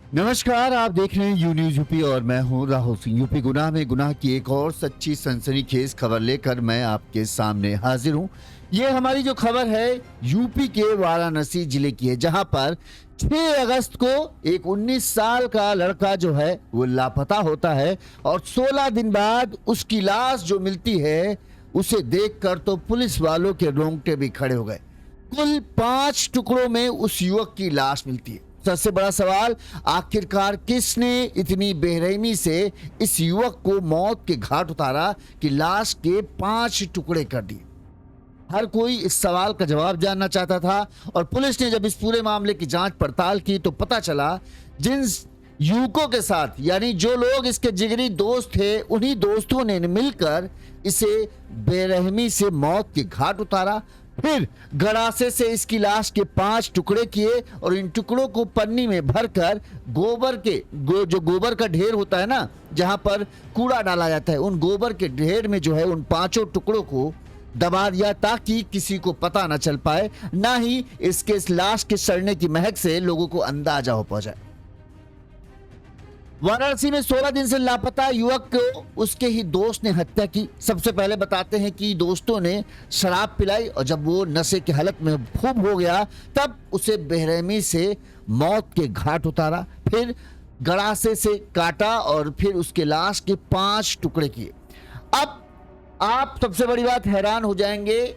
नमस्कार, आप देख रहे हैं यू न्यूज यूपी और मैं हूं राहुल सिंह। यूपी गुनाह में गुनाह की एक और सच्ची सनसनीखेज खबर लेकर मैं आपके सामने हाजिर हूं। ये हमारी जो खबर है यूपी के वाराणसी जिले की है, जहां पर 6 अगस्त को एक 19 साल का लड़का जो है वो लापता होता है और 16 दिन बाद उसकी लाश जो मिलती है उसे देखकर तो पुलिस वालों के रोंगटे भी खड़े हो गए। कुल 5 टुकड़ों में उस युवक की लाश मिलती है। सबसे बड़ा सवाल, आखिरकार किसने इतनी बेरहमी से इस युवक को मौत के घाट उतारा कि लाश के 5 टुकड़े कर दिए। हर कोई इस सवाल का जवाब जानना चाहता था और पुलिस ने जब इस पूरे मामले की जांच पड़ताल की तो पता चला जिन युवकों के साथ, यानी जो लोग इसके जिगरी दोस्त थे, उन्हीं दोस्तों ने मिलकर इसे बेरहमी से मौत के घाट उतारा। फिर गड़ासे से इसकी लाश के 5 टुकड़े किए और इन टुकड़ों को पन्नी में भरकर जो गोबर का ढेर होता है ना, जहां पर कूड़ा डाला जाता है, उन गोबर के ढेर में जो है उन 5 टुकड़ों को दबा दिया ताकि किसी को पता ना चल पाए, ना ही इस लाश के सड़ने की महक से लोगों को अंदाजा हो पाए। वाराणसी में 16 दिन से लापता युवक को उसके ही दोस्त ने हत्या की। सबसे पहले बताते हैं कि दोस्तों ने शराब पिलाई और जब वो नशे की हालत में खूब हो गया तब उसे बेरहमी से मौत के घाट उतारा, फिर गड़ासे से काटा और फिर उसके लाश के 5 टुकड़े किए। अब आप सबसे बड़ी बात हैरान हो जाएंगे,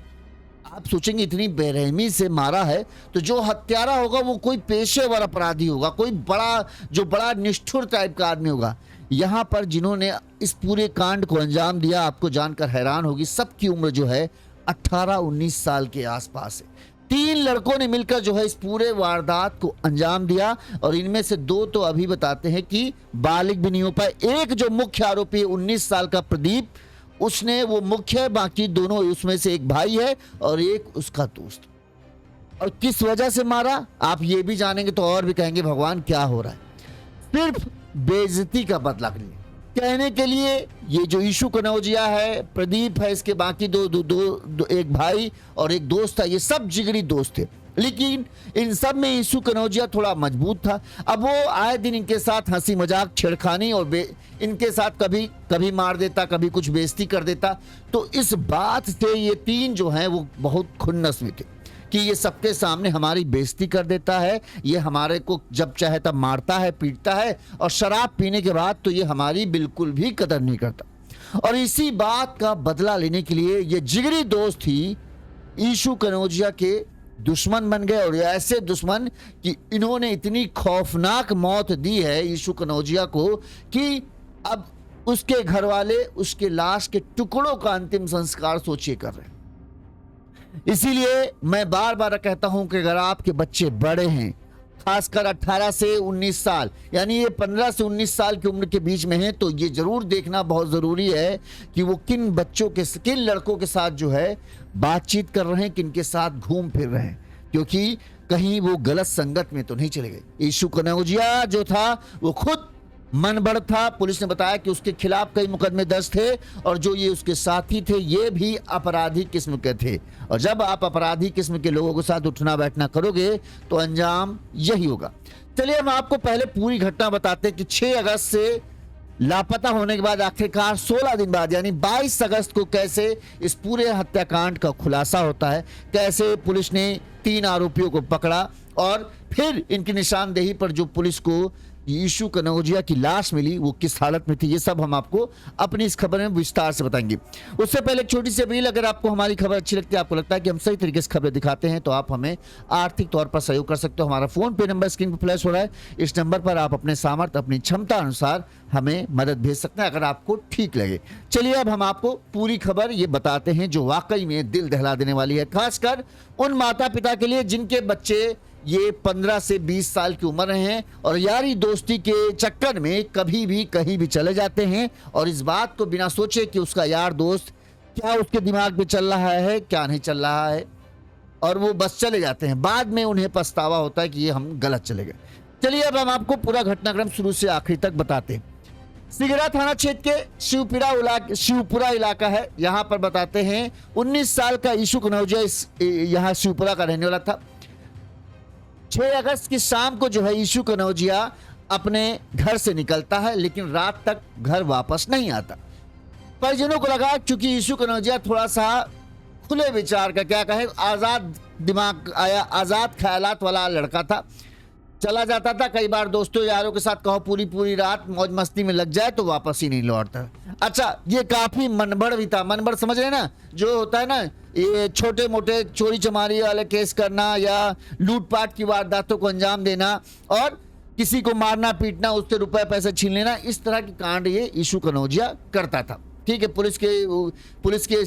आप सोचेंगे इतनी बेरहमी से मारा है तो जो हत्यारा होगा वो कोई पेशेवर अपराधी होगा, कोई बड़ा निष्ठुर टाइप का आदमी होगा। यहाँ पर जिन्होंने इस पूरे कांड को अंजाम दिया, आपको जानकर हैरान होगी, सबकी उम्र जो है 18-19 साल के आसपास है। 3 लड़कों ने मिलकर जो है इस पूरे वारदात को अंजाम दिया और इनमें से 2 तो अभी बताते हैं कि बालिग भी नहीं हो पाए। एक जो मुख्य आरोपी है 19 साल का प्रदीप, उसने वो मुख्य है, बाकी दोनों उसमें से एक भाई है और एक उसका दोस्त। और किस वजह से मारा आप ये भी जानेंगे तो और भी कहेंगे भगवान क्या हो रहा है। सिर्फ बेइज्जती का बदला कहने के लिए ये जो ईशु कनौजिया है, प्रदीप है, इसके बाकी दो एक भाई और एक दोस्त था, ये सब जिगरी दोस्त थे। लेकिन इन सब में ईशु कनौजिया थोड़ा मजबूत था। अब वो आए दिन इनके साथ हंसी मजाक छेड़खानी और इनके साथ कभी मार देता, कभी कुछ बेइज्जती कर देता। तो इस बात से ये 3 जो हैं वो बहुत खुन्नस में थे कि ये सबके सामने हमारी बेइज्जती कर देता है, ये हमारे को जब चाहे तब मारता है, पीटता है और शराब पीने के बाद तो ये हमारी बिल्कुल भी कदर नहीं करता। और इसी बात का बदला लेने के लिए ये जिगरी दोस्त ही ईशु कनौजिया के दुश्मन बन गए और ऐसे दुश्मन कि इन्होंने इतनी खौफनाक मौत दी है ईशु कनौजिया को कि अब उसके घर वाले उसके लाश के टुकड़ों का अंतिम संस्कार सोचिए कर रहे हैं। इसीलिए मैं बार बार कहता हूं कि अगर आपके बच्चे बड़े हैं, खासकर 18 से 19 साल, यानी ये 15 से 19 साल की उम्र के बीच में है, तो ये जरूर देखना बहुत जरूरी है कि वो किन लड़कों के साथ जो है बातचीत कर रहे हैं, किन के साथ घूम फिर रहे हैं, क्योंकि कहीं वो गलत संगत में तो नहीं चले गए। ईशु कनौजिया जो था वो खुद मनबड़ था। पुलिस ने बताया कि उसके खिलाफ कई मुकदमे दर्ज थे और जो ये उसके साथी थे ये भी अपराधी किस्म के थे। और जब आप अपराधी किस्म के लोगों के साथ उठना बैठना करोगे तो अंजाम यही होगा। चलिए हम आपको पहले पूरी घटना बताते हैं कि 6 अगस्त से लापता होने के बाद आखिरकार 16 दिन बाद यानी 22 अगस्त को कैसे इस पूरे हत्याकांड का खुलासा होता है, कैसे पुलिस ने 3 आरोपियों को पकड़ा और फिर इनकी निशानदेही पर जो पुलिस को ईशु कनौजिया की लाश मिली वो किस हालत में थी, ये सब हम आपको अपनी इस खबर में विस्तार से बताएंगे। उससे पहले एक छोटी सी अपील, अगर आपको हमारी खबर अच्छी लगती है, आपको लगता है कि हम सही तरीके से खबरें दिखाते हैं, तो आप हमें आर्थिक तौर पर सहयोग कर सकते हो। हमारा फोन पे नंबर स्क्रीन पर फ्लैश हो रहा है, इस नंबर पर आप अपने सामर्थ्य, अपनी क्षमता अनुसार हमें मदद भेज सकते हैं अगर आपको ठीक लगे। चलिए अब हम आपको पूरी खबर ये बताते हैं जो वाकई में दिल दहला देने वाली है, खासकर उन माता पिता के लिए जिनके बच्चे ये 15 से 20 साल की उम्र हैं और यारी दोस्ती के चक्कर में कभी भी कहीं भी चले जाते हैं और इस बात को बिना सोचे कि उसका यार दोस्त क्या उसके दिमाग में चल रहा है, क्या नहीं चल रहा है, और वो बस चले जाते हैं। बाद में उन्हें पछतावा होता है कि ये हम गलत चले गए। चलिए अब हम आपको पूरा घटनाक्रम शुरू से आखिरी तक बताते हैं। सिगरा थाना क्षेत्र के शिवपुरा इलाका है, यहाँ पर बताते हैं 19 साल का ईशु कनौजिया यहाँ शिवपुरा का रहने वाला था। 6 अगस्त की शाम को जो है ईशु कनौजिया अपने घर से निकलता है, लेकिन रात तक घर वापस नहीं आता। परिजनों को लगा क्योंकि यीशु कनौजिया थोड़ा सा खुले विचार का, क्या कहे, आजाद दिमाग आया, आजाद ख्यालात वाला लड़का था। चला जाता था कई बार दोस्तों यारों के साथ, कहो पूरी पूरी रात मौज मस्ती में लग जाए तो वापस ही नहीं लौटता। अच्छा, ये काफी मनबड़ भी था। मनबड़ समझ रहे ना, जो होता है ना, ये छोटे मोटे चोरी चमारी वाले केस करना या लूटपाट की वारदातों को अंजाम देना और किसी को मारना पीटना, उससे रुपए पैसे छीन लेना, इस तरह की कांड ये यीशु कनौजिया करता था। ठीक है, पुलिस के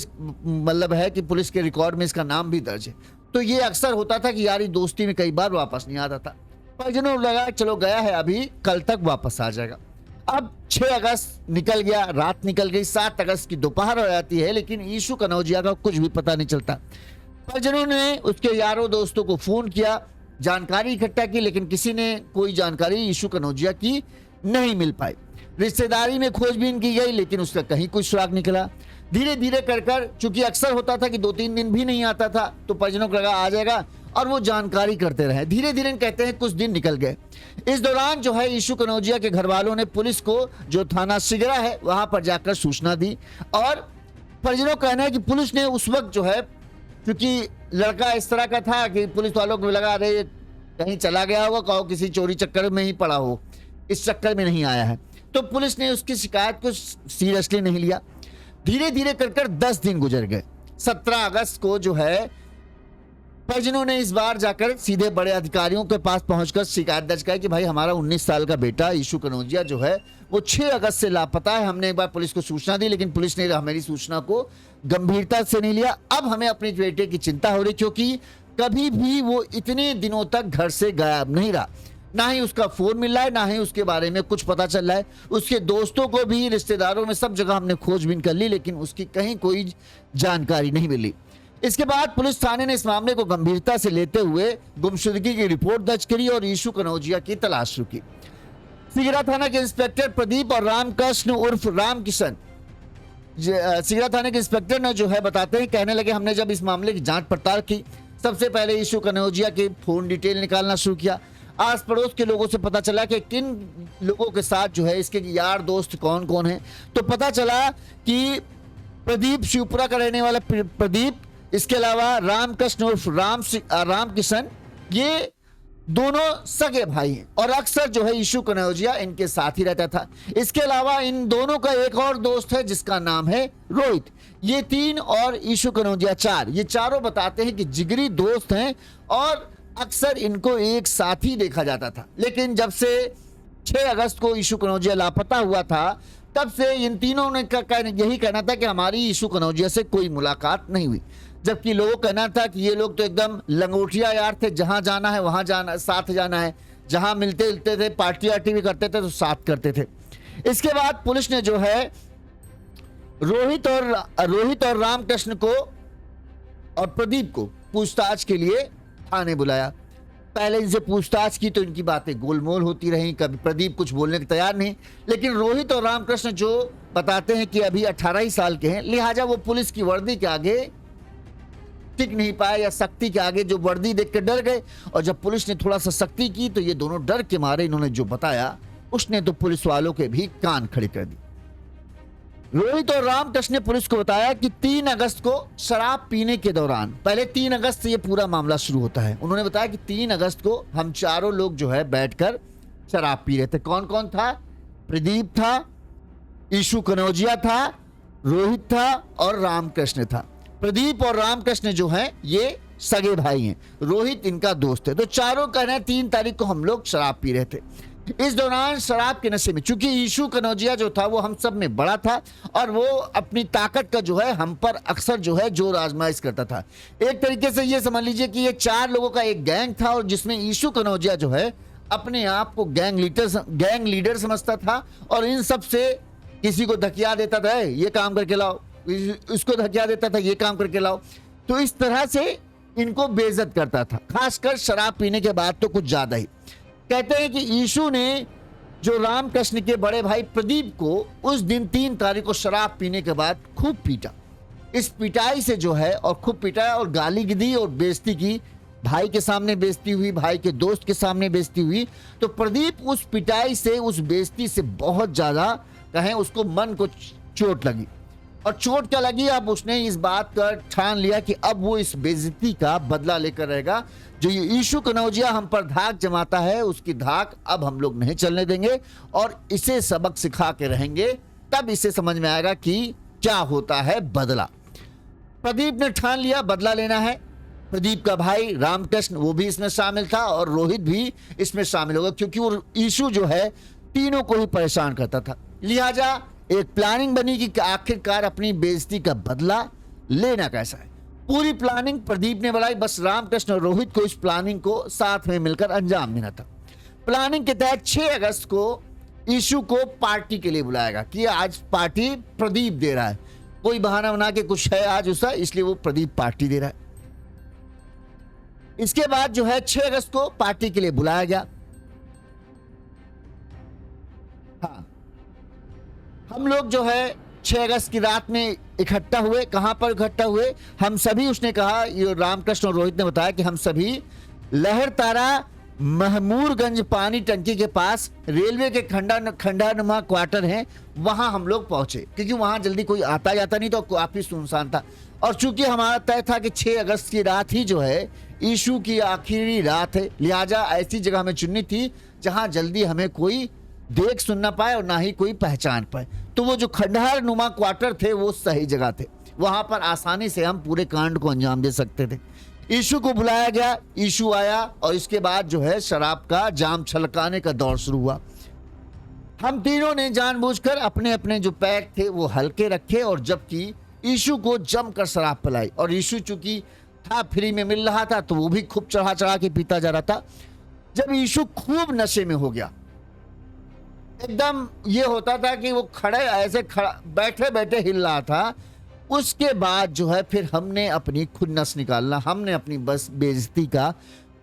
मतलब है कि पुलिस के रिकॉर्ड में इसका नाम भी दर्ज है। तो ये अक्सर होता था कि यारी दोस्ती में कई बार वापस नहीं आता था। परिजनों को लगा चलो गया है, अभी कल तक वापस आ जाएगा। अब 6 अगस्त निकल गया, रात निकल गई, 7 अगस्त की दोपहर हो जाती है, लेकिन यीशु कनौजिया का कुछ भी पता नहीं चलता। परिजनों ने उसके यारों दोस्तों को फोन किया, जानकारी इकट्ठा की, लेकिन किसी ने कोई जानकारी यीशु कनौजिया की नहीं मिल पाई। रिश्तेदारी में खोजबीन की गई, लेकिन उसका कहीं कोई सुराग निकला। धीरे धीरे कर चूंकि अक्सर होता था कि 2-3 दिन भी नहीं आता था, तो परिजनों को लगा आ जाएगा, और वो जानकारी करते रहे। धीरे धीरे कहते हैं कुछ दिन निकल गए। इस दौरान जो है यीशु कनौजिया के घर वालों ने पुलिस को, जो थाना सिगरा है, वहां पर जाकर सूचना दी। और परिजनों का कहना है कि पुलिस ने उस वक्त जो है, क्योंकि लड़का इस तरह का था कि पुलिस वालों को लगा अरे कहीं चला गया होगा, कहो किसी चोरी चक्कर में ही पड़ा हो, इस चक्कर में नहीं आया है, तो पुलिस ने उसकी शिकायत को सीरियसली नहीं लिया। धीरे धीरे कर 10 दिन गुजर गए। 17 अगस्त को जो है परिजनों ने इस बार जाकर सीधे बड़े अधिकारियों के पास पहुंचकर शिकायत दर्ज की कि भाई हमारा 19 साल का बेटा यीशु कनौजिया जो है वो 6 अगस्त से लापता है। हमने एक बार पुलिस को सूचना दी, लेकिन पुलिस ने हमारी सूचना को गंभीरता से नहीं लिया। अब हमें अपने बेटे की चिंता हो रही, क्योंकि कभी भी वो इतने दिनों तक घर से गायब नहीं रहा, ना ही उसका फोन मिल रहा है, ना ही उसके बारे में कुछ पता चल रहा है। उसके दोस्तों को भी, रिश्तेदारों में, सब जगह हमने खोजबीन कर ली, लेकिन उसकी कहीं कोई जानकारी नहीं मिली। इसके बाद पुलिस थाने ने इस मामले को गंभीरता से लेते हुए गुमशुदगी की रिपोर्ट दर्ज करी और यीशु कनौजिया की तलाश शुरू की। सिगरा थाना के इंस्पेक्टर प्रदीप और रामकृष्ण उर्फ रामकिशन, सिगरा थाने के इंस्पेक्टर ने जो है बताते हैं, कहने लगे हमने जब इस मामले की जांच पड़ताल की, सबसे पहले यीशु कनौजिया के फोन डिटेल निकालना शुरू किया। आस पड़ोस के लोगों से पता चला कि किन लोगों के साथ जो है इसके यार दोस्त कौन कौन है। तो पता चला कि प्रदीप शिवपुरा का रहने वाला प्रदीप, इसके अलावा रामकृष्ण उर्फ रामकिशन, ये दोनों सगे भाई हैं और अक्सर जो है यीशु कनौजिया इनके साथ ही रहता था। इसके अलावा इन दोनों का एक और दोस्त है जिसका नाम है रोहित। ये 3 और यीशु कनौजिया 4, ये चारों बताते हैं कि जिगरी दोस्त हैं और अक्सर इनको एक साथ ही देखा जाता था। लेकिन जब से 6 अगस्त को यीशु कनौजिया लापता हुआ था, तब से इन तीनों ने यही कहना था कि हमारी यीशु कनौजिया से कोई मुलाकात नहीं हुई, जबकि लोगों का कहना था कि ये लोग तो एकदम लंगोटिया यार थे, जहां जाना है वहां जाना, साथ जाना है, जहां मिलते जुलते थे, पार्टी वार्टी भी करते थे तो साथ करते थे। इसके बाद पुलिस ने जो है रोहित और रामकृष्ण को और प्रदीप को पूछताछ के लिए थाने बुलाया। पहले इनसे पूछताछ की तो इनकी बातें गोलमोल होती रही, कभी प्रदीप कुछ बोलने को तैयार नहीं, लेकिन रोहित और रामकृष्ण जो बताते हैं कि अभी 18 ही साल के हैं, लिहाजा वो पुलिस की वर्दी के आगे टिक नहीं पाए या सख्ती के आगे जो वर्दी देख कर डर गए। और जब पुलिस ने थोड़ा सा सख्ती की तो ये दोनों डर के मारे, इन्होंने जो बताया उसने तो पुलिस वालों के भी कान खड़े कर दी। रोहित और रामकृष्ण ने पुलिस को बताया कि 3 अगस्त को शराब पीने के दौरान, पहले 3 अगस्त से ये पूरा मामला शुरू होता है, उन्होंने बताया कि 3 अगस्त को हम चारों लोग जो है बैठकर शराब पी रहे थे। कौन कौन था? प्रदीप था, यीशु कनौजिया था, रोहित था और रामकृष्ण था। प्रदीप और रामकृष्ण जो हैं ये सगे भाई हैं, रोहित इनका दोस्त है। तो चारों कह रहे हैं 3 तारीख को हम लोग शराब पी रहे थे। इस दौरान शराब के नशे में, चूंकि यीशु कनौजिया जो था वो हम सब में बड़ा था और वो अपनी ताकत का जो है हम पर अक्सर जो है जोर आजमाइश करता था। एक तरीके से ये समझ लीजिए कि ये 4 लोगों का एक गैंग था और जिसमें यीशु कनौजिया जो है अपने आप को गैंग लीडर समझता था और इन सब से किसी को धकिया देता था, ये काम करके लाओ, इसको धकिया देता था, ये काम करके लाओ। तो इस तरह से इनको बेइज्जत करता था, खासकर शराब पीने के बाद तो कुछ ज्यादा ही। कहते हैं कि यीशु ने जो रामकृष्ण के बड़े भाई प्रदीप को उस दिन 3 तारीख को शराब पीने के बाद खूब पीटा। इस पिटाई से जो है और खूब पिटाया और गाली दी और बेइज्जती की, भाई के सामने बेइज्जती हुई, भाई के दोस्त के सामने बेइज्जती हुई, तो प्रदीप उस पिटाई से, उस बेइज्जती से बहुत ज्यादा कहें उसको मन को चोट लगी। और चोट क्या लगी, अब उसने इस बात का ठान लिया कि अब वो इस बेइज्जती का बदला लेकर रहेगा। जो ये यीशु कनौजिया हम पर धाक जमाता है, उसकी धाक अब हम लोग नहीं चलने देंगे और इसे सबक सिखा के रहेंगे। तब इसे समझ में आएगा कि क्या होता है बदला। प्रदीप ने ठान लिया बदला लेना है। प्रदीप का भाई रामकृष्ण वो भी इसमें शामिल था और रोहित भी इसमें शामिल होगा, क्योंकि वो यीशु जो है तीनों को ही परेशान करता था। लिहाजा एक प्लानिंग बनी कि आखिरकार अपनी बेइज्जती का बदला लेना कैसा है। पूरी प्लानिंग प्रदीप ने बनाई, बस रामकृष्ण और रोहित को इस प्लानिंग को साथ में मिलकर अंजाम देना था। प्लानिंग के तहत 6 अगस्त को यीशु को पार्टी के लिए बुलाएगा कि आज पार्टी प्रदीप दे रहा है। कोई बहाना बना के कुछ है आज उसका, इसलिए वो प्रदीप पार्टी दे रहा है। इसके बाद जो है 6 अगस्त को पार्टी के लिए बुलाया गया। हाँ, हम लोग जो है 6 अगस्त की रात में इकट्ठा हुए। कहां पर इकट्ठा हुए? हम सभी, उसने कहा, ये रामकृष्ण और रोहित ने बताया कि हम सभी लहर तारा महमूरगंज पानी टंकी के पास रेलवे के खंडानुमा क्वार्टर हैं, वहां हम लोग पहुंचे, क्योंकि वहां जल्दी कोई आता जाता नहीं तो काफी सुनसान था। और चूंकि हमारा तय था कि 6 अगस्त की रात ही जो है यीशु की आखिरी रात है, लिहाजा ऐसी जगह हमें चुननी थी जहां जल्दी हमें कोई देख सुन ना पाए और ना ही कोई पहचान पाए। तो वो जो खंडहर नुमा क्वार्टर थे वो सही जगह थे, वहां पर आसानी से हम पूरे कांड को अंजाम दे सकते थे। यीशु को बुलाया गया, यीशु आया और इसके बाद जो है शराब का जाम छलकाने का दौर शुरू हुआ। हम तीनों ने जानबूझकर अपने अपने जो पैक थे वो हल्के रखे और जबकि यीशु को जमकर शराब पिलाई। और यीशु चूंकि था फ्री में मिल रहा था तो वो भी खूब चढ़ा चढ़ा के पीता जा रहा था। जब यीशु खूब नशे में हो गया, एकदम ये होता था कि वो खड़े ऐसे बैठे बैठे हिल रहा था, उसके बाद जो है फिर हमने अपनी खुन्नस निकालना, हमने अपनी बस बेइज्जती का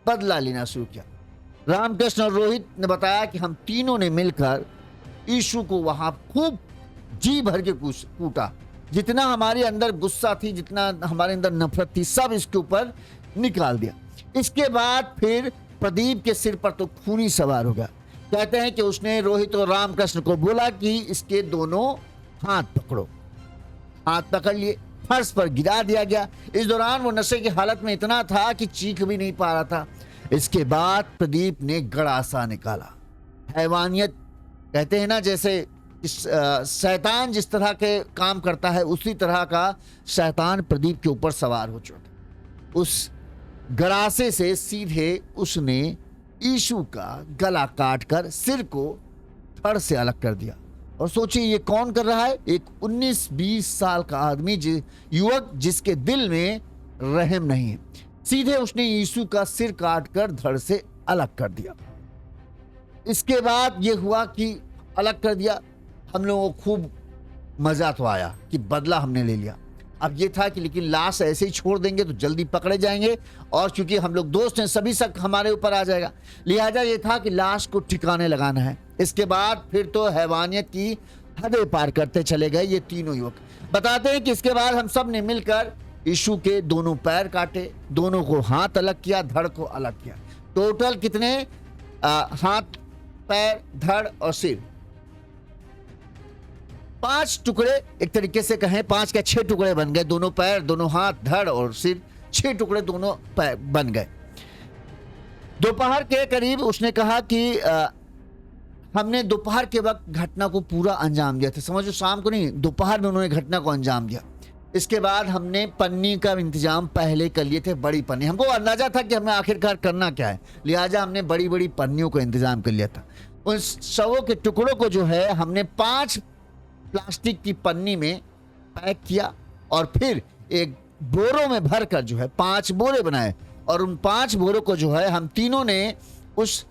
बदला लेना शुरू किया। रामकृष्ण और रोहित ने बताया कि हम तीनों ने मिलकर यीशु को वहां खूब जी भर के कूटा। जितना हमारे अंदर गुस्सा थी, जितना हमारे अंदर नफरत थी, सब इसके ऊपर निकाल दिया। इसके बाद फिर प्रदीप के सिर पर तो खून ही सवार हो गया। कहते हैं कि उसने रोहित और रामकृष्ण को बोला कि इसके दोनों हाथ पकड़ो। हाथ पकड़ लिए, फर्श पर गिरा दिया गया। इस दौरान वो नशे की हालत में इतना था कि चीख भी नहीं पा रहा था। इसके बाद प्रदीप ने गड़ासा निकाला। हैवानियत कहते हैं ना, जैसे शैतान जिस तरह के काम करता है उसी तरह का शैतान प्रदीप के ऊपर सवार हो चुका। उस गड़ासे से सीधे उसने यीशु का गला काटकर सिर को धड़ से अलग कर दिया। और सोचिए ये कौन कर रहा है? एक 19-20 साल का आदमी, युवक जिसके दिल में रहम नहीं है। सीधे उसने यीशु का सिर काटकर धड़ से अलग कर दिया। इसके बाद ये हुआ कि अलग कर दिया। हम लोगों को खूब मजा तो आया कि बदला हमने ले लिया। अब ये था कि लेकिन लाश ऐसे ही छोड़ देंगे तो जल्दी पकड़े जाएंगे और क्योंकि हम लोग दोस्त हैं सभी शक हमारे ऊपर आ जाएगा। लिहाजा ये था कि लाश को ठिकाने लगाना है। इसके बाद फिर तो हैवानियत की हदें पार करते चले गए ये तीनों युवक। बताते हैं कि इसके बाद हम सब ने मिलकर यीशु के दोनों पैर काटे, दोनों को हाथ अलग किया, धड़ को अलग किया। टोटल कितने हाथ, पैर, धड़ और सिर, 5 टुकड़े, एक तरीके से कहें 5 क्या 6 टुकड़े बन गए। दोनों पैर, दोनों हाथ, धड़ और सिर, 6 टुकड़े दोनों पैर बन गए। दोपहर के करीब उसने कहा कि हमने दोपहर के वक्त घटना को पूरा अंजाम दिया था। समझो शाम को नहीं, दोपहर में उन्होंने घटना को अंजाम दिया। इसके बाद हमने पन्नी का इंतजाम पहले कर लिए थे, बड़ी पन्नी। हमको अंदाजा था कि हमें आखिरकार करना क्या है, लिहाजा हमने बड़ी बड़ी पन्नियों का इंतजाम कर लिया था। उन शवों के टुकड़ों को जो है हमने 5 प्लास्टिक की पन्नी में पैक किया और फिर एक बोरों में भरकर जो है 5 बोरे बनाए और उन 5 बोरों को जो है हम तीनों ने उस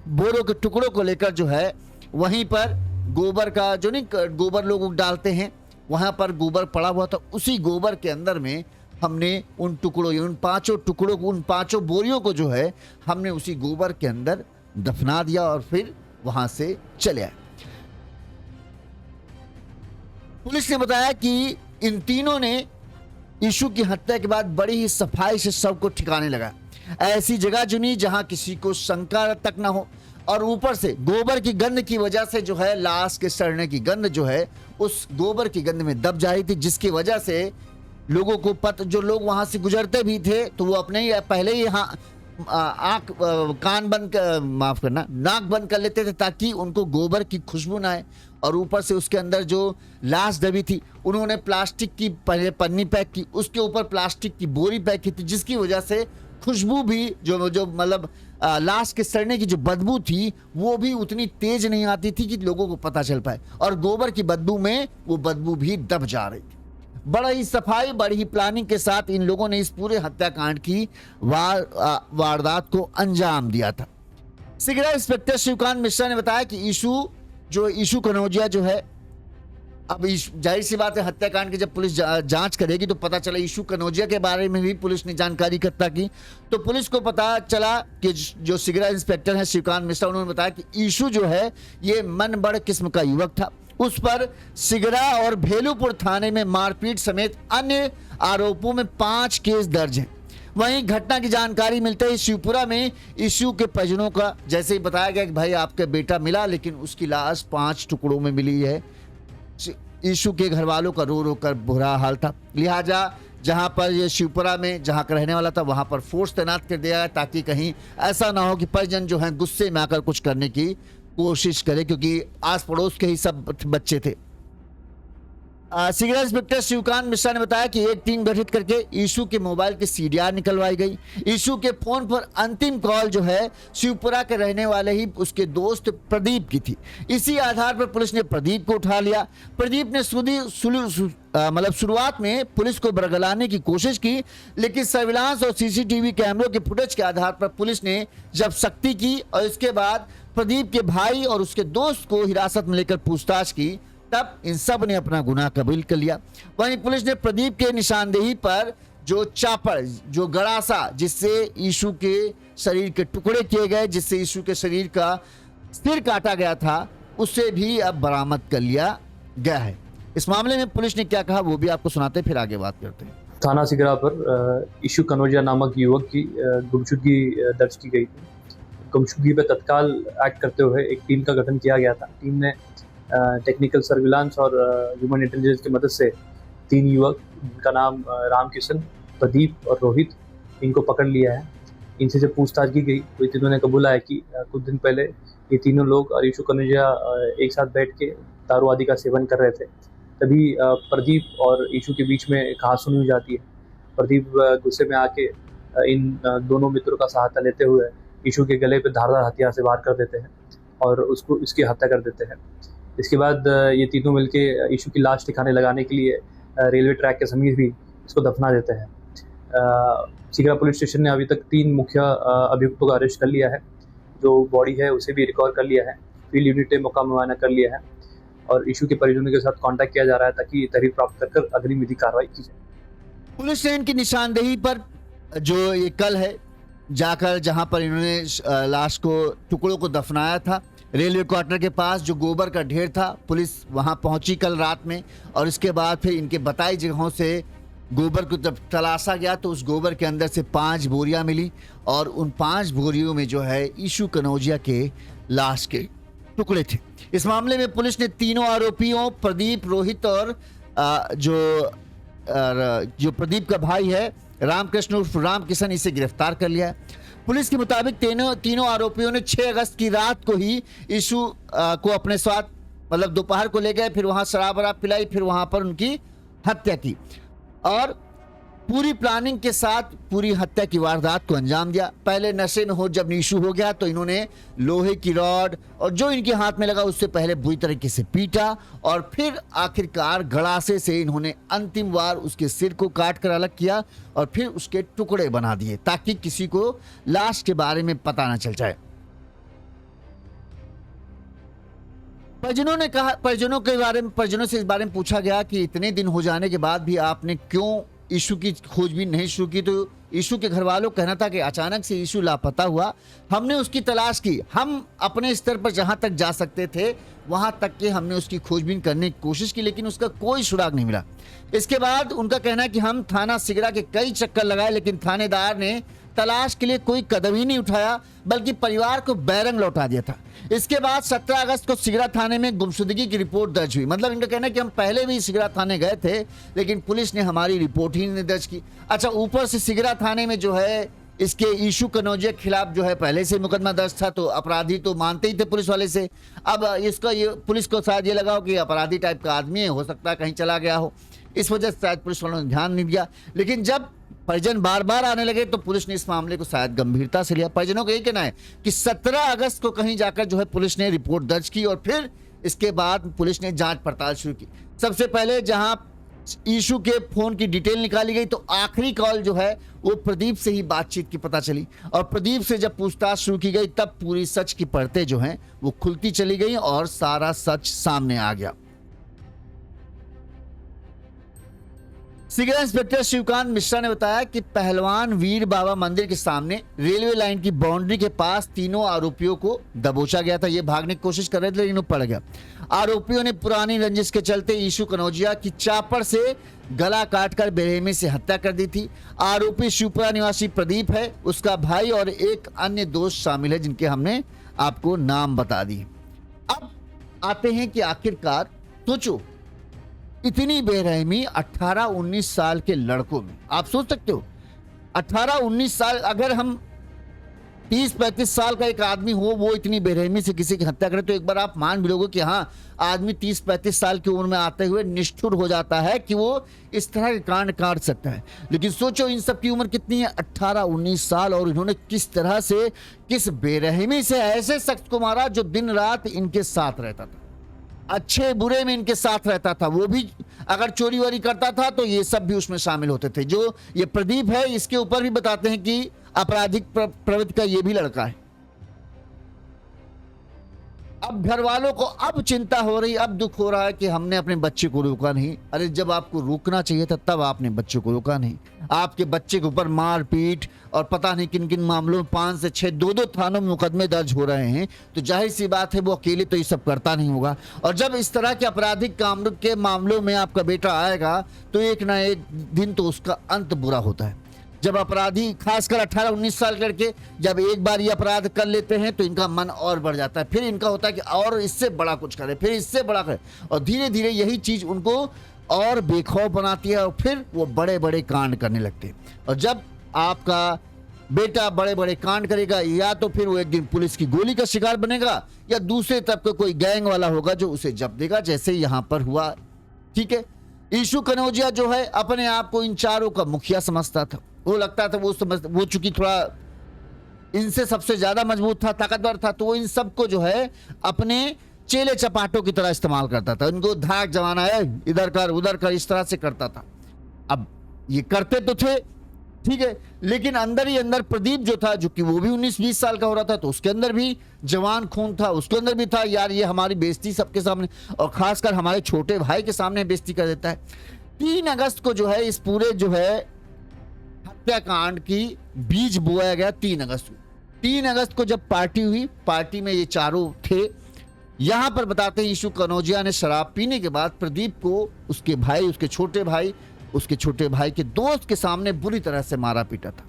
बोरों के टुकड़ों को लेकर जो है वहीं पर गोबर का, जो नहीं गोबर लोग डालते हैं, वहां पर गोबर पड़ा हुआ था, उसी गोबर के अंदर में हमने उन टुकड़ों, उन 5 टुकड़ों को, उन 5 बोरियों को जो है हमने उसी गोबर के अंदर दफना दिया और फिर वहां से चले आए। पुलिस ने बताया कि इन तीनों ने यीशु की हत्या के बाद बड़ी ही सफाई से शव को ठिकाने लगा। ऐसी जगह चुनी जहां किसी को शंका तक ना हो, और ऊपर से गोबर की गंध की वजह से जो है लाश के सड़ने की गंध जो है उस गोबर की गंध में दब जा रही थी, जिसकी वजह से लोगों को जो लोग वहां से गुजरते भी थे तो वो अपने ही पहले ही आंख कान बंद कर, माफ करना, नाक बंद कर लेते थे ताकि उनको गोबर की खुशबू ना आए। और ऊपर से उसके अंदर जो लाश दबी थी उन्होंने प्लास्टिक की पहले पन्नी पैक की, उसके ऊपर प्लास्टिक की बोरी पैक की थी, जिसकी वजह से खुशबू भी जो मतलब लाश के सड़ने की जो बदबू थी वो भी उतनी तेज नहीं आती थी कि लोगों को पता चल पाए, और गोबर की बदबू में वो बदबू भी दब जा रही थी। बड़ा ही सफाई, बड़ी ही प्लानिंग के साथ इन लोगों ने इस पूरे हत्याकांड की वारदात को अंजाम दिया था। सिगरा इंस्पेक्टर शिवकांत मिश्रा ने बताया कि ईशू कनौजिया जो है, अब जाहिर सी बात है हत्याकांड की जब पुलिस जांच करेगी तो पता चला ईशू कनौजिया के बारे में भी पुलिस ने जानकारी इकट्ठा की, तो पुलिस को पता चला कि जो सिगरा इंस्पेक्टर है शिवकांत मिश्रा, उन्होंने बताया कि ईशू जो है ये मन बड़ किस्म का युवक था, उस पर सिगरा और भेलूपुर थाने में मारपीट समेत अन्य आरोपों में 5 केस दर्ज हैं। वहीं घटना की जानकारी मिलते ही शिवपुरा में ईशू के परिजनों का जैसे ही बताया गया कि भाई आपका बेटा मिला, लेकिन उसकी लाश 5 टुकड़ों में मिली है। ईशू के घर वालों का रो रो कर बुरा हाल था, लिहाजा जहां पर ये शिवपुरा में जहां का रहने वाला था वहां पर फोर्स तैनात कर दिया है ताकि कहीं ऐसा ना हो कि परिजन जो हैं गुस्से में आकर कुछ करने की कोशिश करे, क्योंकि आस पड़ोस के ही सब बच्चे थे। सिगरा इंस्पेक्टर शिवकांत मिश्रा ने बताया कि एक टीम गठित करके ईशू के मोबाइल की सीडीआर निकलवाई गई। ईशू के फोन पर अंतिम कॉल जो है शिवपुरा के रहने वाले ही उसके दोस्त प्रदीप की थी। इसी आधार पर पुलिस ने प्रदीप को उठा लिया। प्रदीप ने शुरुआत में पुलिस को बरगलाने की कोशिश की, लेकिन सर्विलांस और सीसीटीवी कैमरों के फुटेज के आधार पर पुलिस ने जब सख्ती की और इसके बाद प्रदीप के भाई और उसके दोस्त को हिरासत में लेकर पूछताछ की, तब इन सब ने अपना गुनाह कबूल कर लिया। वहीं पुलिस ने प्रदीप के निशानदेही पर जो चापड़, जो गड़ासा जिससे ईशू के शरीर के टुकड़े किए गए, जिससे ईशू के शरीर का सिर काटा गया था, उसे भी अब बरामद कर लिया गया है। इस मामले में पुलिस ने क्या कहा वो भी आपको सुनाते फिर आगे बात करते हैं। थाना सिगरा पर ईशू कनौजिया नामक युवक की गुमशुदगी दर्ज की गई थी। गुमशुदगी पर तत्काल एक्ट करते हुए एक टीम का गठन किया गया था। टीम ने टेक्निकल सर्विलांस और ह्यूमन इंटेलिजेंस की मदद से 3 युवक, जिनका नाम रामकिशन, प्रदीप और रोहित, इनको पकड़ लिया है। इनसे जब पूछताछ की गई तो तीनों ने कबूला है कि कुछ दिन पहले ये तीनों लोग और ईशू कनौजिया एक साथ बैठ के दारू आदि का सेवन कर रहे थे। तभी प्रदीप और ईशू के बीच में कहासुनी हो जाती है। प्रदीप गुस्से में आके इन दोनों मित्रों का सहायता लेते हुए ईशू के गले पे धारदार हथियार से वार कर देते हैं और उसको इसकी हत्या कर देते हैं। इसके बाद ये तीनों मिलके ईशू की लाश ठिकाने लगाने के लिए रेलवे ट्रैक के समीप भी इसको दफना देते हैं। सिगरा पुलिस स्टेशन ने अभी तक 3 मुख्य अभियुक्तों का अरेस्ट कर लिया है। जो बॉडी है उसे भी रिकवर कर लिया है। फील्ड यूनिट ने मौका मुआयना कर लिया है और ईशू के परिजनों के साथ कांटेक्ट किया जा रहा है ताकि तहरीर प्राप्त कर अग्रिम विधि कार्रवाई की जाए। पुलिस ने इनकी निशानदेही पर जो ये कल है जाकर जहां पर इन्होंने लाश को टुकड़ों को दफनाया था, रेलवे क्वार्टर के पास जो गोबर का ढेर था, पुलिस वहां पहुंची कल रात में और इसके बाद फिर इनके बताई जगहों से गोबर को जब तलाशा गया तो उस गोबर के अंदर से 5 बोरियां मिली और उन 5 बोरियों में जो है ईशू कनौजिया के लाश के टुकड़े थे। इस मामले में पुलिस ने तीनों आरोपियों प्रदीप, रोहित और जो प्रदीप का भाई है रामकृष्ण उर्फ रामकिशन, इसे गिरफ्तार कर लिया है। पुलिस के मुताबिक तीनों आरोपियों ने 6 अगस्त की रात को ही ईशू को अपने साथ मतलब दोपहर को ले गए, फिर वहां शराब वराब पिलाई, फिर वहां पर उनकी हत्या की और पूरी प्लानिंग के साथ पूरी हत्या की वारदात को अंजाम दिया। पहले नशे में हो जब ईशू हो गया तो इन्होंने लोहे की रॉड और जो इनके हाथ में लगा उससे पहले बुरी तरीके से पीटा और फिर आखिरकार गड़ासे से इन्होंने अंतिम बार उसके सिर को काट कर अलग किया और फिर उसके टुकड़े बना दिए ताकि किसी को लाश के बारे में पता ना चल जाए। परिजनों से इस बारे में पूछा गया कि इतने दिन हो जाने के बाद भी आपने क्यों ईशू की खोजबीन नहीं शुरू की, तो ईशू के घर वालों का कहना था कि अचानक से ईशू लापता हुआ, हमने उसकी तलाश की, हम अपने स्तर पर जहां तक जा सकते थे वहां तक के हमने उसकी खोजबीन करने की कोशिश की, लेकिन उसका कोई सुराग नहीं मिला। इसके बाद उनका कहना है कि हम थाना सिगरा के कई चक्कर लगाए लेकिन थानेदार ने तलाश के लिए कोई कदम ही नहीं उठाया, बल्कि परिवार को बैरंग लौटा दिया था। इसके बाद 17 अगस्त को सिगरा थाने में गुमशुदगी की रिपोर्ट दर्ज हुई। मतलब इनका कहना है कि हम पहले भी सिगरा थाने गए थे, लेकिन पुलिस ने हमारी रिपोर्ट ही नहीं दर्ज की। अच्छा, ऊपर से सिगरा थाने में जो है इसके ईशू कनौजिया के खिलाफ जो है पहले से मुकदमा दर्ज था, तो अपराधी तो मानते ही थे पुलिस वाले से। अब इसका ये पुलिस को शायद ये लगा हो कि अपराधी टाइप का आदमी है, हो सकता है कहीं चला गया हो, इस वजह से शायद पुलिस वालों ने ध्यान नहीं दिया। लेकिन जब परिजन बार बार आने लगे तो पुलिस ने इस मामले को शायद गंभीरता से लिया। परिजनों का यही कहना है कि 17 अगस्त को कहीं जाकर जो है पुलिस ने रिपोर्ट दर्ज की और फिर इसके बाद पुलिस ने जांच पड़ताल शुरू की। सबसे पहले जहां ईशू के फोन की डिटेल निकाली गई, तो आखिरी कॉल जो है वो प्रदीप से ही बातचीत की पता चली, और प्रदीप से जब पूछताछ शुरू की गई तब पूरी सच की परतें जो हैं वो खुलती चली गई और सारा सच सामने आ गया। सिगरा इंस्पेक्टर शिवकांत मिश्रा ने बताया कि पहलवान वीर बाबा मंदिर के सामने रेलवे लाइन की बाउंड्री के पास तीनों आरोपियों को दबोचा गया था। ये भागने की कोशिश कर रहे थे, लेकिन वो पड़ गया। आरोपियों ने पुरानी रंजिश के चलते ईशू कनौजिया की चापड़ से गला काटकर बेरहमी से हत्या कर दी थी। आरोपी शिवपुरा निवासी प्रदीप है, उसका भाई और एक अन्य दोस्त शामिल है, जिनके हमने आपको नाम बता दिए। अब आते हैं कि आखिरकार सोचो, इतनी बेरहमी 18-19 साल के लड़कों में। आप सोच सकते हो 18-19 साल, अगर हम 30-35 साल का एक आदमी हो, वो इतनी बेरहमी से किसी की हत्या करे, तो एक बार आप मान भी लोगे कि हाँ, आदमी 30-35 साल की उम्र में आते हुए निष्ठुर हो जाता है कि वो इस तरह के कांड काट सकता है। लेकिन सोचो इन सब की उम्र कितनी है, 18-19 साल, और इन्होंने किस तरह से, किस बेरहमी से ऐसे शख्स को मारा जो दिन रात इनके साथ रहता था, अच्छे बुरे में इनके साथ रहता था। वो भी अगर चोरी वोरी करता था तो ये सब भी उसमें शामिल होते थे। जो ये प्रदीप है, इसके ऊपर भी बताते हैं कि आपराधिक प्रवृत्ति का ये भी लड़का है। अब घर वालों को अब चिंता हो रही, अब दुख हो रहा है कि हमने अपने बच्चे को रोका नहीं। अरे जब आपको रोकना चाहिए था तब आपने बच्चे को रोका नहीं। आपके बच्चे के ऊपर मारपीट और पता नहीं किन किन मामलों में 5 से 6, 2-2 थानों में मुकदमे दर्ज हो रहे हैं, तो जाहिर सी बात है वो अकेले तो ये सब करता नहीं होगा। और जब इस तरह के आपराधिक काम के मामलों में आपका बेटा आएगा तो एक ना एक दिन तो उसका अंत बुरा होता है। जब अपराधी खासकर 18-19 साल करके जब एक बार ये अपराध कर लेते हैं तो इनका मन और बढ़ जाता है, फिर इनका होता है कि और इससे बड़ा कुछ करे, फिर इससे बड़ा करे, और धीरे धीरे यही चीज उनको और बेखौफ बनाती है, और फिर वो बड़े बड़े कांड करने लगते हैं। और जब आपका बेटा बड़े बड़े कांड करेगा, या तो फिर वो एक दिन पुलिस की गोली का शिकार बनेगा, या दूसरे तरफ का कोई गैंग वाला होगा जो उसे जब्त देगा, जैसे यहां पर हुआ। ठीक है, ईशू कनौजिया जो है अपने आप को इन चारों का मुखिया समझता था। वो लगता था वो चूंकि थोड़ा इनसे सबसे ज्यादा मजबूत था, ताकतवर था, तो वो इन सबको जो है अपने चेले चपाटों की तरह इस्तेमाल करता था। इनको धाक जमाना है, इधर कर उधर कर, इस तरह से करता था। अब ये करते तो थे, ठीक है, लेकिन अंदर ही अंदर प्रदीप जो था, जो कि वो भी 19-20 साल का हो रहा था, तो उसके अंदर भी जवान खून था, उसके अंदर भी था यार ये हमारी बेइज्जती सबके सामने, और खासकर हमारे छोटे भाई के सामने बेइज्जती कर देता है। 3 अगस्त को जो है इस पूरे जो है हत्याकांड की बीज बोया गया। 3 अगस्त को जब पार्टी हुई, पार्टी में ये चारों थे। यहां पर बताते हैं ईशू कनौजिया ने शराब पीने के बाद प्रदीप को उसके भाई, उसके छोटे भाई के दोस्त के सामने बुरी तरह से मारा पीटा था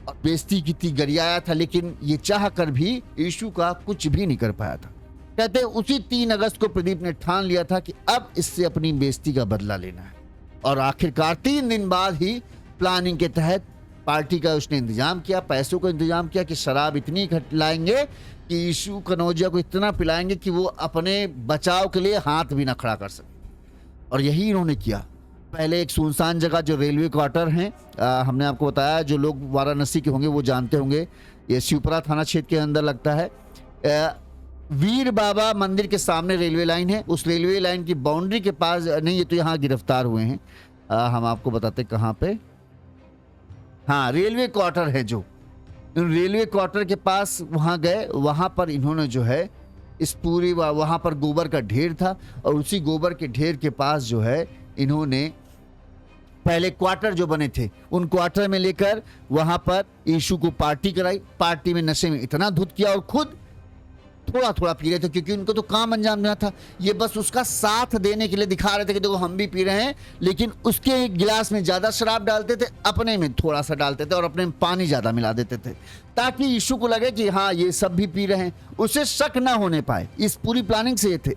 और बेइज्जती की थी, गरियाया था, लेकिन ये चाह कर भी ईशू का कुछ भी नहीं कर पाया था। कहते हैं उसी 3 अगस्त को प्रदीप ने ठान लिया था कि अब इससे अपनी बेइज्जती का बदला लेना है, और आखिरकार 3 दिन बाद ही प्लानिंग के तहत पार्टी का उसने इंतजाम किया, पैसों का इंतजाम किया कि शराब इतनी लाएंगे कि ईशू कनौजिया को इतना पिलाएंगे कि वो अपने बचाव के लिए हाथ भी ना खड़ा कर सके। और यही इन्होंने किया। पहले एक सुनसान जगह जो रेलवे क्वार्टर हैं, हमने आपको बताया, जो लोग वाराणसी के होंगे वो जानते होंगे, ये शिवपुरा थाना क्षेत्र के अंदर लगता है। वीर बाबा मंदिर के सामने रेलवे लाइन है, उस रेलवे लाइन की बाउंड्री के पास नहीं, ये तो यहाँ गिरफ्तार हुए हैं। हम आपको बताते कहाँ पे, हाँ रेलवे क्वार्टर है, जो रेलवे क्वार्टर के पास वहां गए, वहां पर इन्होंने जो है इस पूरी, वहां पर गोबर का ढेर था, और उसी गोबर के ढेर के पास जो है इन्होंने पहले क्वार्टर जो बने थे उन क्वार्टर में लेकर वहां पर ईशू को पार्टी कराई। पार्टी में नशे में इतना धुत किया और खुद थोड़ा थोड़ा पी रहे थे, क्योंकि उनको तो काम अंजाम देना था। ये बस उसका साथ देने के लिए दिखा रहे थे कि देखो हम भी पी रहे हैं, लेकिन उसके गिलास में ज़्यादा शराब डालते थे, अपने में थोड़ा सा डालते थे और अपने में पानी ज़्यादा मिला देते थे, ताकि यीशु को लगे कि हाँ ये सब भी पी रहे हैं, उसे शक ना होने पाए। इस पूरी प्लानिंग से ये थे।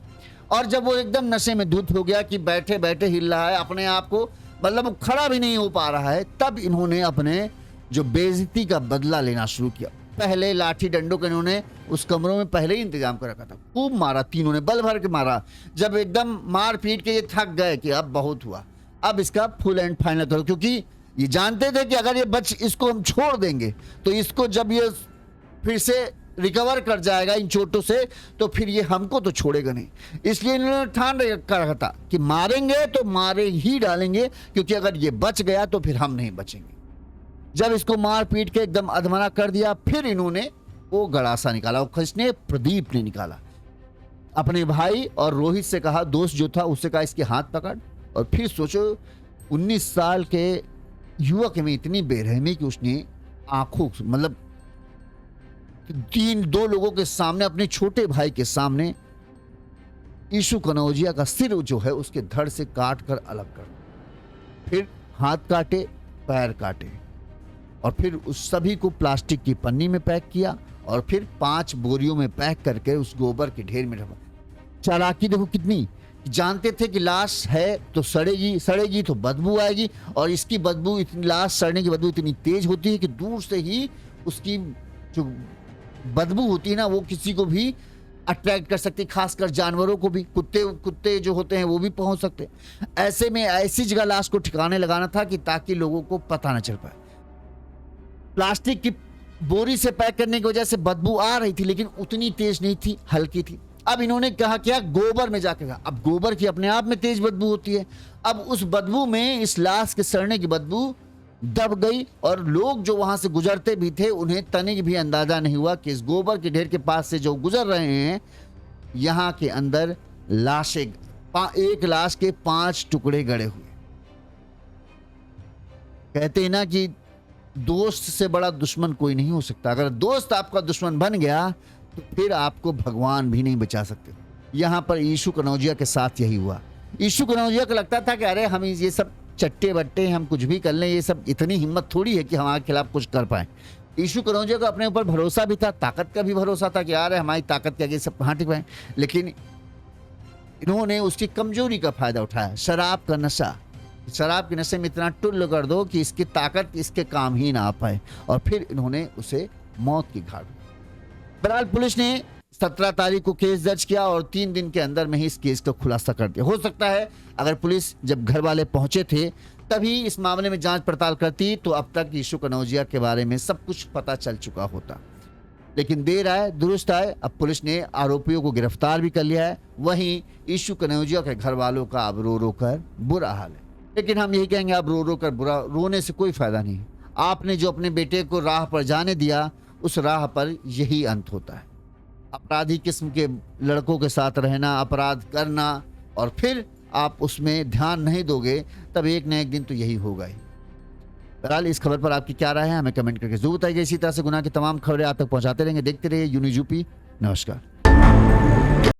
और जब वो एकदम नशे में धुत हो गया कि बैठे बैठे हिल रहा है, अपने आप को मतलब वो खड़ा भी नहीं हो पा रहा है, तब इन्होंने अपने जो बेइज्जती का बदला लेना शुरू किया। पहले लाठी डंडों का इन्होंने उस कमरों में पहले ही इंतजाम कर रखा था, खूब मारा, तीनों ने बल भर के मारा। जब एकदम मार पीट के ये थक गए कि अब बहुत हुआ, अब इसका फुल एंड फाइनल करो, क्योंकि ये जानते थे कि अगर ये इसको हम छोड़ देंगे तो इसको जब ये फिर से रिकवर कर जाएगा इन चोटों से, तो फिर ये हमको तो छोड़ेगा नहीं। इसलिए इन्होंने ठान कर रखा था कि मारेंगे तो मारे ही डालेंगे, क्योंकि अगर ये बच गया तो फिर हम नहीं बचेंगे। जब इसको मार पीट के एकदम अधमरा कर दिया, फिर इन्होंने वो गड़ासा निकाला, वो किसने? प्रदीप ने निकाला। अपने भाई और रोहित से कहा, दोस्त जो था उससे कहा इसके हाथ पकड़। और फिर सोचो 19 साल के युवक में इतनी बेरहमी कि उसने आंखों मतलब दो लोगों के सामने, अपने छोटे भाई के सामने यीशु कनौजिया का सिर जो है उसके धड़ से काट कर अलग कर, फिर हाथ काटे, पैर काटे, और फिर उस सभी को प्लास्टिक की पन्नी में पैक किया और फिर 5 बोरियों में पैक करके उस गोबर के ढेर में रखा। चालाकी देखो कितनी, जानते थे कि लाश है तो सड़ेगी तो बदबू आएगी, और इसकी बदबू इतनी, लाश सड़ने की बदबू इतनी तेज होती है कि दूर से ही उसकी जो बदबू होती है ना, वो किसी को भी अट्रैक्ट कर सकती, खासकर जानवरों को भी। कुत्ते जो होते हैं वो भी पहुंच सकते। ऐसे में ऐसी जगह लाश को ठिकाने लगाना था कि ताकि लोगों को पता न चल पाए। प्लास्टिक की बोरी से पैक करने की वजह से बदबू आ रही थी, लेकिन उतनी तेज नहीं थी, हल्की थी। अब इन्होंने कहा क्या, गोबर में जाके कहा। अब गोबर की अपने आप में तेज बदबू होती है। अब उस बदबू में इस लाश के सड़ने की बदबू दब गई, और लोग जो वहां से गुजरते भी थे उन्हें तनिक भी अंदाजा नहीं हुआ कि इस गोबर के ढेर के पास से जो गुजर रहे हैं, यहां के अंदर लाशें, एक लाश के 5 टुकड़े गड़े हुए। कहते हैं ना कि दोस्त से बड़ा दुश्मन कोई नहीं हो सकता। अगर दोस्त आपका दुश्मन बन गया तो फिर आपको भगवान भी नहीं बचा सकते। यहां पर यीशु कनौजिया के साथ यही हुआ। यीशु कनौजिया को लगता था कि अरे हम ये सब चट्टे बट्टे, हम कुछ भी कर लें, ये सब इतनी हिम्मत थोड़ी है कि हमारे खिलाफ कुछ कर पाए। यीशु कनौजिया को अपने ऊपर भरोसा भी था, ताकत का भी भरोसा था कि यार हमारी ताकत के आगे सब कहाँ टिक पाए। लेकिन इन्होंने उसकी कमजोरी का फायदा उठाया, शराब का नशा। शराब के नशे में इतना टुल्ल कर दो कि इसकी ताकत इसके काम ही ना आ पाए, और फिर इन्होंने उसे मौत की घाट। बहरहाल पुलिस ने 17 तारीख को केस दर्ज किया और 3 दिन के अंदर में ही इस केस का खुलासा कर दिया। हो सकता है अगर पुलिस जब घर वाले पहुंचे थे तभी इस मामले में जांच पड़ताल करती तो अब तक यीशु कनौजिया के बारे में सब कुछ पता चल चुका होता। लेकिन देर आए दुरुस्त आए, अब पुलिस ने आरोपियों को गिरफ्तार भी कर लिया है। वहीं यीशु कनौजिया के घर वालों का अब रो रो कर बुरा हाल है। लेकिन हम यही कहेंगे, अब रो रो कर बुरा, रोने से कोई फायदा नहीं। आपने जो अपने बेटे को राह पर जाने दिया, उस राह पर यही अंत होता है। अपराधी किस्म के लड़कों के साथ रहना, अपराध करना, और फिर आप उसमें ध्यान नहीं दोगे, तब एक न एक दिन तो यही होगा ही। बहरहाल इस खबर पर आपकी क्या राय है, हमें कमेंट करके जरूर बताइए। इसी तरह से गुनाह की तमाम खबरें आप तक पहुंचाते रहेंगे। देखते रहिए यूनिज़ यूपी। नमस्कार।